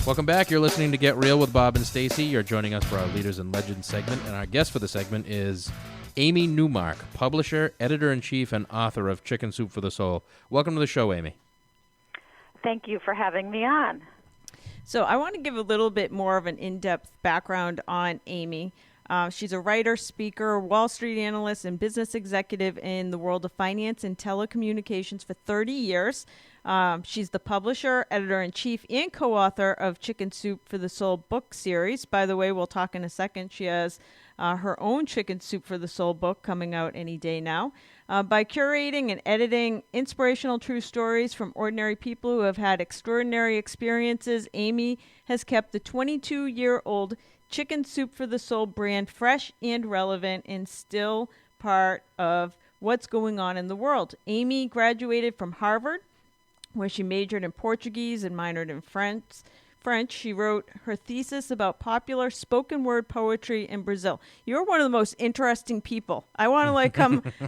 Welcome back. You're listening to Get Real with Bob and Stacy. You're joining us for our Leaders and Legends segment, and our guest for the segment is Amy Newmark, publisher, editor-in-chief, and author of Chicken Soup for the Soul. Welcome to the show, Amy. Thank you for having me on. So I want to give a little bit more of an in-depth background on Amy. She's a writer, speaker, Wall Street analyst, and business executive in the world of finance and telecommunications for 30 years. She's the publisher, editor-in-chief, and co-author of Chicken Soup for the Soul book series. By the way, we'll talk in a second. She has her own Chicken Soup for the Soul book coming out any day now. By curating and editing inspirational true stories from ordinary people who have had extraordinary experiences, Amy has kept the 22-year-old Chicken Soup for the Soul brand fresh and relevant and still part of what's going on in the world. Amy graduated from Harvard, where she majored in Portuguese and minored in French. She wrote her thesis about popular spoken word poetry in Brazil. You're one of the most interesting people. I want to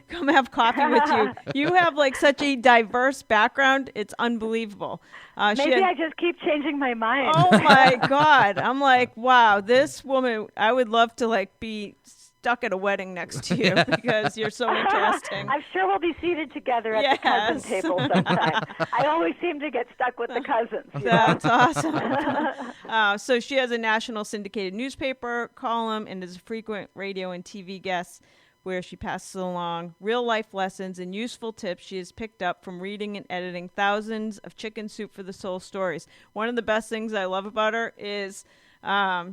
come have coffee with you. You have such a diverse background. It's unbelievable. Maybe I just keep changing my mind. Oh my God. I'm like, wow, this woman, I would love to be stuck at a wedding next to you because you're so interesting. I'm sure we'll be seated together at the cousin table sometime. I always seem to get stuck with the cousins. That's awesome. So she has a national syndicated newspaper column and is a frequent radio and TV guest where she passes along real-life lessons and useful tips she has picked up from reading and editing thousands of Chicken Soup for the Soul stories. One of the best things I love about her is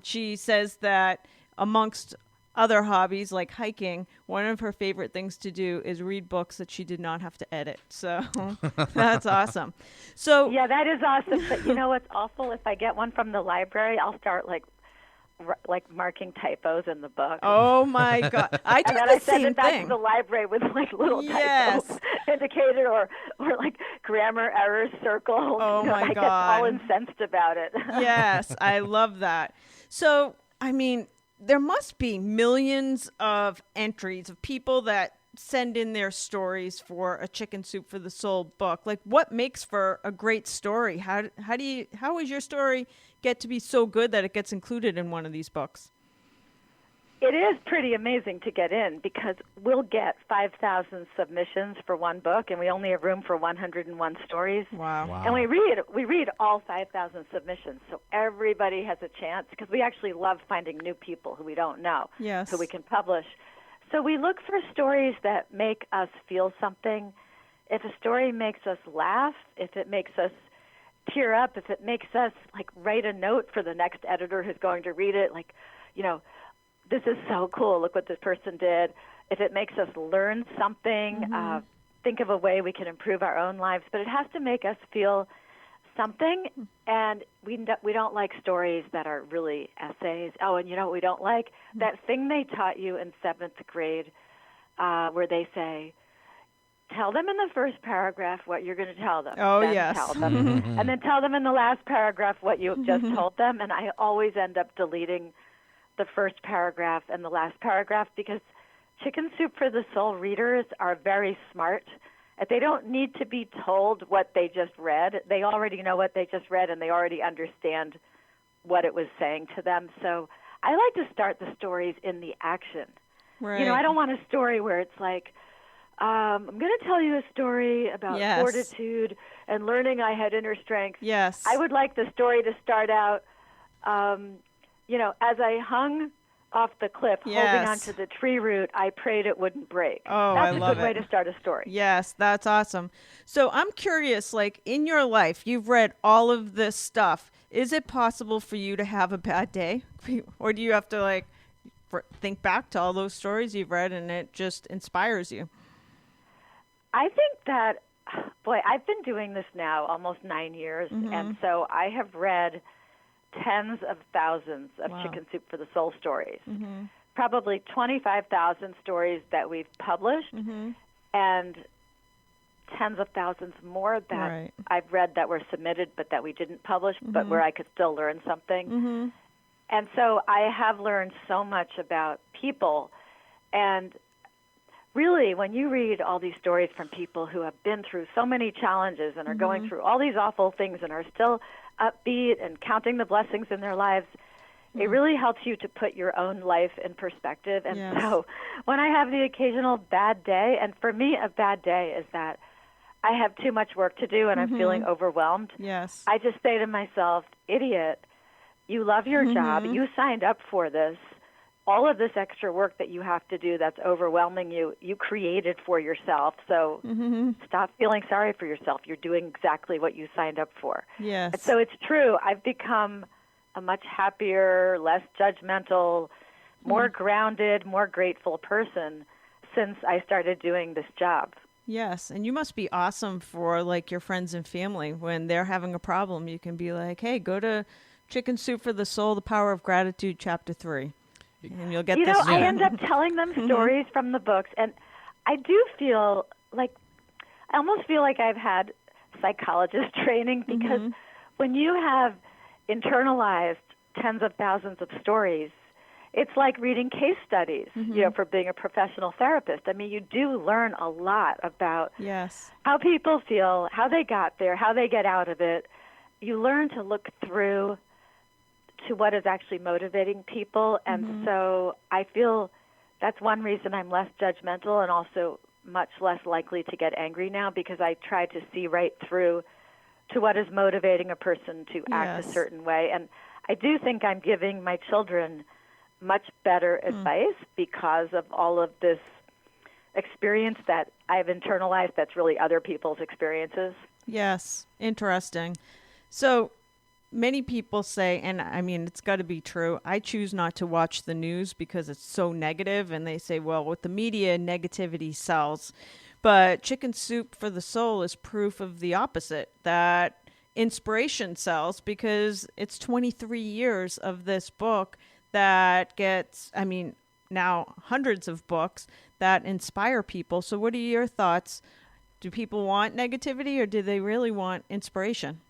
she says that amongst other hobbies like hiking, one of her favorite things to do is read books that she did not have to edit. So that's awesome. So yeah, that is awesome. But you know what's awful? If I get one from the library, I'll start like marking typos in the book. Oh my God! I do and then the I same send it back thing to the library with little typo indicator or grammar errors circled. Oh my I God! get all incensed about it. Yes, I love that. So there must be millions of entries of people that send in their stories for a Chicken Soup for the Soul book. What makes for a great story? How does your story get to be so good that it gets included in one of these books? It is pretty amazing to get in because we'll get 5,000 submissions for one book, and we only have room for 101 stories. Wow. And we read all 5,000 submissions, so everybody has a chance because we actually love finding new people who we don't know, who we can publish. So we look for stories that make us feel something. If a story makes us laugh, if it makes us tear up, if it makes us write a note for the next editor who's going to read it, this is so cool, look what this person did. If it makes us learn something, think of a way we can improve our own lives. But it has to make us feel something, and we don't like stories that are really essays. Oh, and you know what we don't like? That thing they taught you in 7th grade where they say, tell them in the first paragraph what you're going to tell them. Oh, then yes. Tell them, and then tell them in the last paragraph what you just told them. And I always end up deleting the first paragraph and the last paragraph because Chicken Soup for the Soul readers are very smart. They don't need to be told what they just read. They already know what they just read, and they already understand what it was saying to them. So I like to start the stories in the action. Right. I don't want a story where it's I'm going to tell you a story about fortitude and learning I had inner strength. Yes. I would like the story to start out, as I hung off the cliff, holding onto the tree root, I prayed it wouldn't break. Oh, that's I love a good way to start a story. Yes, that's awesome. So I'm curious, in your life, you've read all of this stuff. Is it possible for you to have a bad day? Or do you have to, think back to all those stories you've read and it just inspires you? I think that, I've been doing this now almost 9 years, and so I have read tens of thousands of Chicken Soup for the Soul stories. Probably 25,000 stories that we've published, and tens of thousands more that I've read that were submitted but that we didn't publish, but where I could still learn something. And so I have learned so much about people, and really, when you read all these stories from people who have been through so many challenges and are going through all these awful things and are still upbeat and counting the blessings in their lives, it really helps you to put your own life in perspective. And so when I have the occasional bad day, and for me a bad day is that I have too much work to do and I'm feeling overwhelmed, I just say to myself, idiot, you love your job, you signed up for this. All of this extra work that you have to do that's overwhelming you, you created for yourself. So stop feeling sorry for yourself. You're doing exactly what you signed up for. Yes. And so it's true. I've become a much happier, less judgmental, more grounded, more grateful person since I started doing this job. Yes, and you must be awesome for like your friends and family when they're having a problem. You can be like, hey, go to Chicken Soup for the Soul, The Power of Gratitude, Chapter 3. And you'll get this. I end up telling them stories from the books, and I do feel like, I almost feel like I've had psychologist training, because when you have internalized tens of thousands of stories, it's like reading case studies, for being a professional therapist. I mean, you do learn a lot about how people feel, how they got there, how they get out of it. You learn to look through to what is actually motivating people. And so I feel that's one reason I'm less judgmental and also much less likely to get angry now, because I try to see right through to what is motivating a person to act a certain way. And I do think I'm giving my children much better advice because of all of this experience that I've internalized that's really other people's experiences. Yes, interesting. So many people say, and I mean, it's got to be true, I choose not to watch the news because it's so negative, and they say, well, with the media, negativity sells. But Chicken Soup for the Soul is proof of the opposite, that inspiration sells, because it's 23 years of this book that gets, I mean, now hundreds of books that inspire people. So what are your thoughts? Do people want negativity, or do they really want inspiration?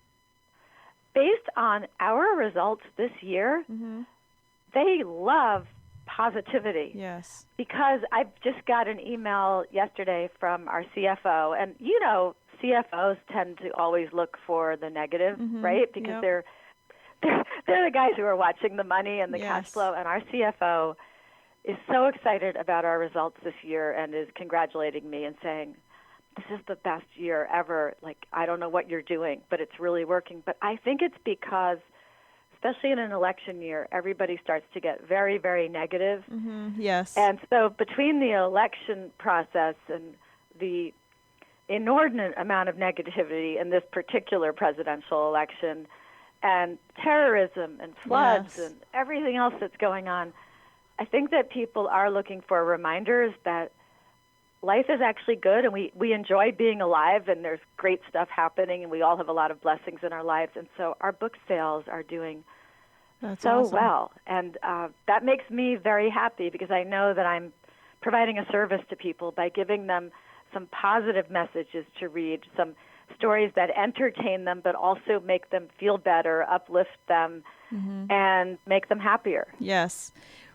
Based on our results this year, they love positivity. Yes. Because I just got an email yesterday from our CFO, and CFOs tend to always look for the negative, right? Because they're the guys who are watching the money and the cash flow, and our CFO is so excited about our results this year and is congratulating me and saying, this is the best year ever. Like, I don't know what you're doing, but it's really working. But I think it's because, especially in an election year, everybody starts to get very, very negative. Yes. And so between the election process and the inordinate amount of negativity in this particular presidential election, and terrorism and floods and everything else that's going on, I think that people are looking for reminders that life is actually good, and we enjoy being alive, and there's great stuff happening, and we all have a lot of blessings in our lives. And so our book sales are doing awesome. Well. And that makes me very happy, because I know that I'm providing a service to people by giving them some positive messages to read, some stories that entertain them but also make them feel better, uplift them, and make them happier. Yes.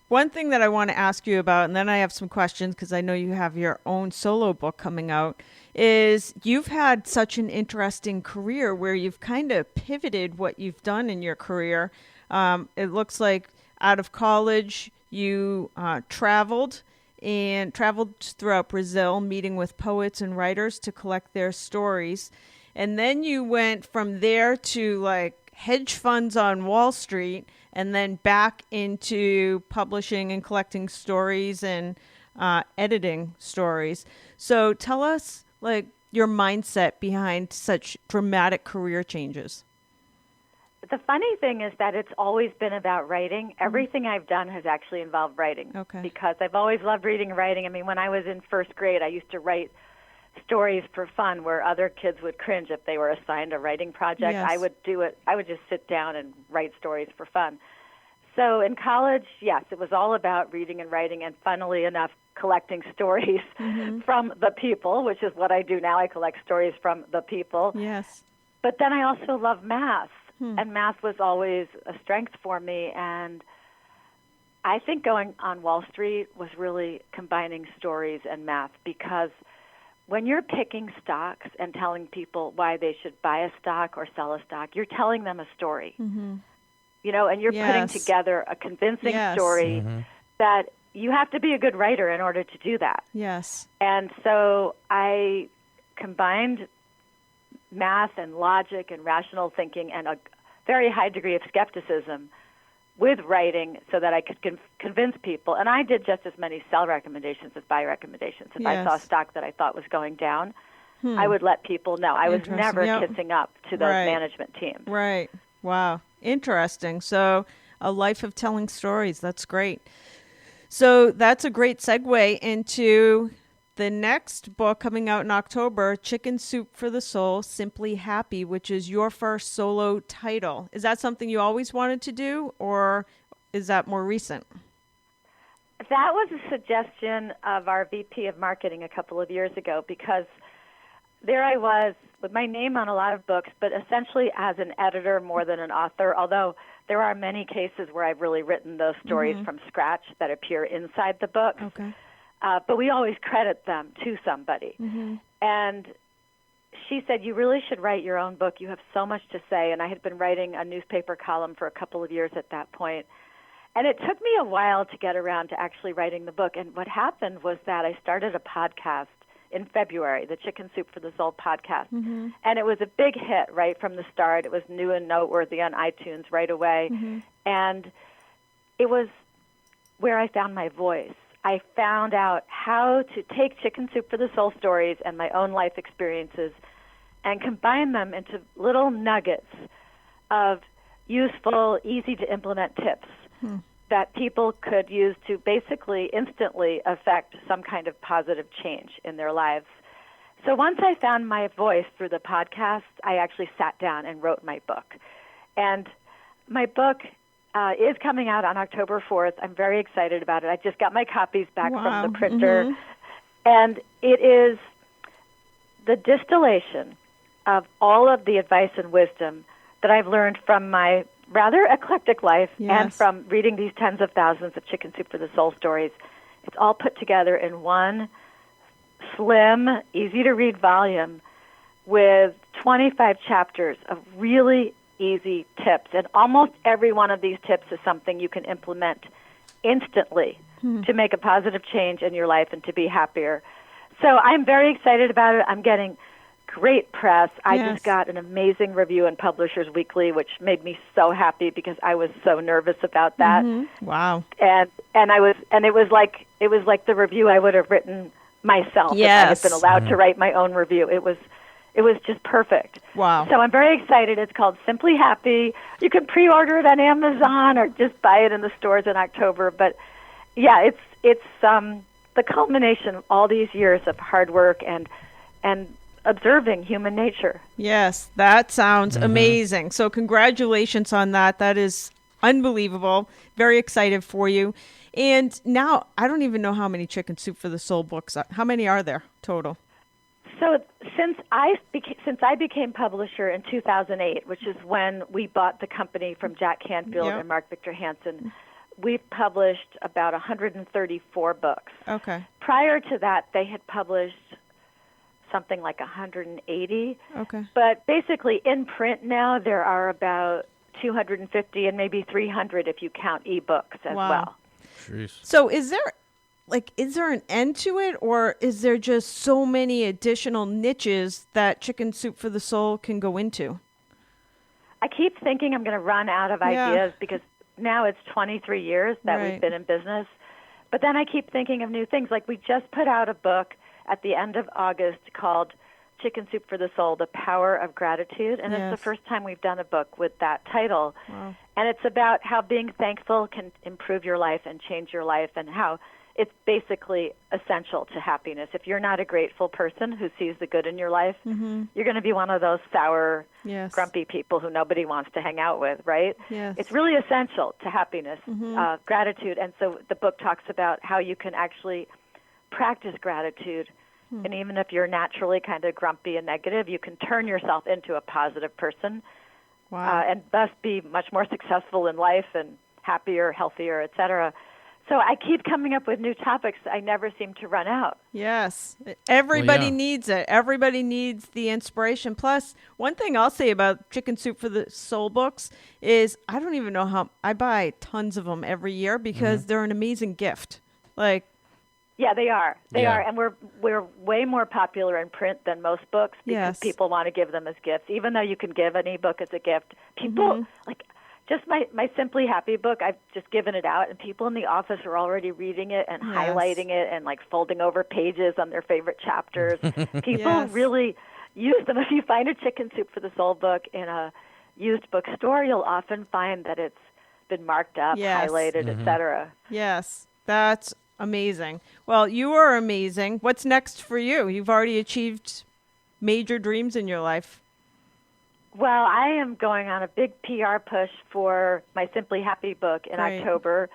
One thing that I want to ask you about, and then I have some questions because I know you have your own solo book coming out, is you've had such an interesting career where you've kind of pivoted what you've done in your career. It looks like out of college you traveled throughout Brazil, meeting with poets and writers to collect their stories. And then you went from there to like hedge funds on Wall Street, and then back into publishing and collecting stories and editing stories. So tell us like your mindset behind such dramatic career changes. The funny thing is that it's always been about writing. Everything I've done has actually involved writing. Okay. Because I've always loved reading and writing. I mean, when I was in first grade, I used to write stories for fun where other kids would cringe if they were assigned a writing project. Yes. I would do it. I would just sit down and write stories for fun. So in college, yes, it was all about reading and writing, and funnily enough, collecting stories from the people, which is what I do now. I collect stories from the people. Yes. But then I also love math. And math was always a strength for me, and I think going on Wall Street was really combining stories and math, because when you're picking stocks and telling people why they should buy a stock or sell a stock, you're telling them a story. And you're putting together a convincing story that you have to be a good writer in order to do that. Yes. And so I combined math and logic and rational thinking and a very high degree of skepticism with writing so that I could convince people. And I did just as many sell recommendations as buy recommendations. If I saw a stock that I thought was going down, I would let people know. I was never kissing up to those management teams. Right. Wow. Interesting. So a life of telling stories. That's great. So that's a great segue into the next book coming out in October, Chicken Soup for the Soul, Simply Happy, which is your first solo title. Is that something you always wanted to do, or is that more recent? That was a suggestion of our VP of marketing a couple of years ago, because there I was with my name on a lot of books, but essentially as an editor more than an author, although there are many cases where I've really written those stories from scratch that appear inside the book. Okay. But we always credit them to somebody. And she said, you really should write your own book. You have so much to say. And I had been writing a newspaper column for a couple of years at that point. And it took me a while to get around to actually writing the book. And what happened was that I started a podcast in February, the Chicken Soup for the Soul podcast. And it was a big hit right from the start. It was new and noteworthy on iTunes right away. And it was where I found my voice. I found out how to take Chicken Soup for the Soul stories and my own life experiences and combine them into little nuggets of useful, easy to implement tips that people could use to basically instantly affect some kind of positive change in their lives. So once I found my voice through the podcast, I actually sat down and wrote my book. And my book is coming out on October 4th. I'm very excited about it. I just got my copies back from the printer. And it is the distillation of all of the advice and wisdom that I've learned from my rather eclectic life and from reading these tens of thousands of Chicken Soup for the Soul stories. It's all put together in one slim, easy-to-read volume with 25 chapters of really easy tips. And almost every one of these tips is something you can implement instantly to make a positive change in your life and to be happier. So I'm very excited about it. I'm getting great press. I just got an amazing review in Publishers Weekly, which made me so happy because I was so nervous about that. Wow. And it was like the review I would have written myself if I had been allowed to write my own review. It was just perfect. Wow. So I'm very excited. It's called Simply Happy. You can pre-order it on Amazon or just buy it in the stores in October. But yeah, it's the culmination of all these years of hard work and observing human nature. Yes, that sounds amazing. So congratulations on that. That is unbelievable. Very excited for you. And now I don't even know how many Chicken Soup for the Soul books are. How many are there total? So since I became publisher in 2008, which is when we bought the company from Jack Canfield and Mark Victor Hansen, we've published about 134 books. Okay. Prior to that, they had published something like 180. Okay. But basically in print now, there are about 250 and maybe 300 if you count ebooks as well. Jeez. So is there an end to it, or is there just so many additional niches that Chicken Soup for the Soul can go into? I keep thinking I'm going to run out of ideas because now it's 23 years that we've been in business. But then I keep thinking of new things. Like we just put out a book at the end of August called Chicken Soup for the Soul, The Power of Gratitude. And it's the first time we've done a book with that title. Wow. And it's about how being thankful can improve your life and change your life, and how it's basically essential to happiness. If you're not a grateful person who sees the good in your life, you're going to be one of those sour, grumpy people who nobody wants to hang out with, right? Yes. It's really essential to happiness, gratitude. And so the book talks about how you can actually practice gratitude. And even if you're naturally kind of grumpy and negative, you can turn yourself into a positive person and thus be much more successful in life and happier, healthier, et cetera. So I keep coming up with new topics. I never seem to run out. Yes. Everybody needs it. Everybody needs the inspiration. Plus, one thing I'll say about Chicken Soup for the Soul books is I don't even know how I buy tons of them every year because they're an amazing gift. Yeah, they are. They are, and we're way more popular in print than most books because people want to give them as gifts. Even though you can give an ebook as a gift, people just my Simply Happy book, I've just given it out, and people in the office are already reading it and highlighting it and folding over pages on their favorite chapters. People really use them. If you find a Chicken Soup for the Soul book in a used bookstore, you'll often find that it's been marked up, highlighted, etc. Yes, that's amazing. Well, you are amazing. What's next for you? You've already achieved major dreams in your life. Well, I am going on a big PR push for my Simply Happy book in October.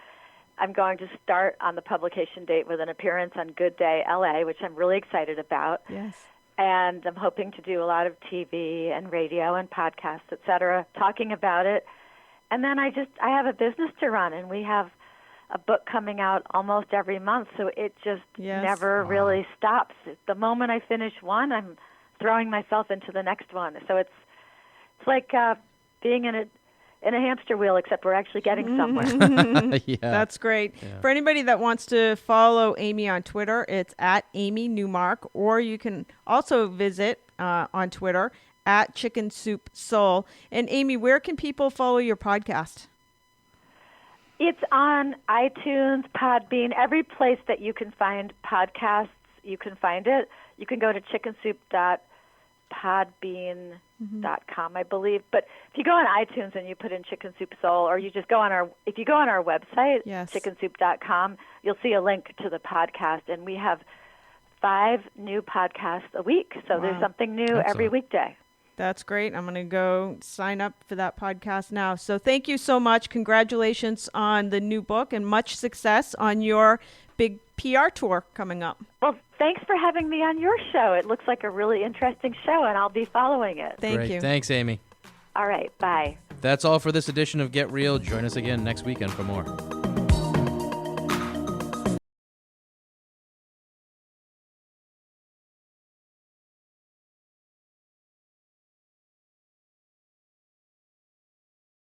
I'm going to start on the publication date with an appearance on Good Day LA, which I'm really excited about. Yes. And I'm hoping to do a lot of TV and radio and podcasts, et cetera, talking about it. And then I have a business to run, and we have a book coming out almost every month, so it just never really stops. The moment I finish one, I'm throwing myself into the next one. So it's like being in a hamster wheel, except we're actually getting somewhere. That's great. Yeah. For anybody that wants to follow Amy on Twitter, it's at Amy Newmark, or you can also visit on Twitter at Chicken Soup Soul. And Amy, where can people follow your podcast? It's on iTunes, Podbean, every place that you can find podcasts, you can find it. You can go to chickensoup.podbean.com, I believe. But if you go on iTunes and you put in Chicken Soup Soul, or you just go on if you go on our website, chickensoup.com, you'll see a link to the podcast. And we have 5 new podcasts a week. So there's something new every weekday. That's great. I'm going to go sign up for that podcast now. So thank you so much. Congratulations on the new book and much success on your big PR tour coming up. Well, thanks for having me on your show. It looks like a really interesting show, and I'll be following it. Thank you. Thanks, Amy. All right. Bye. That's all for this edition of Get Real. Join us again next weekend for more.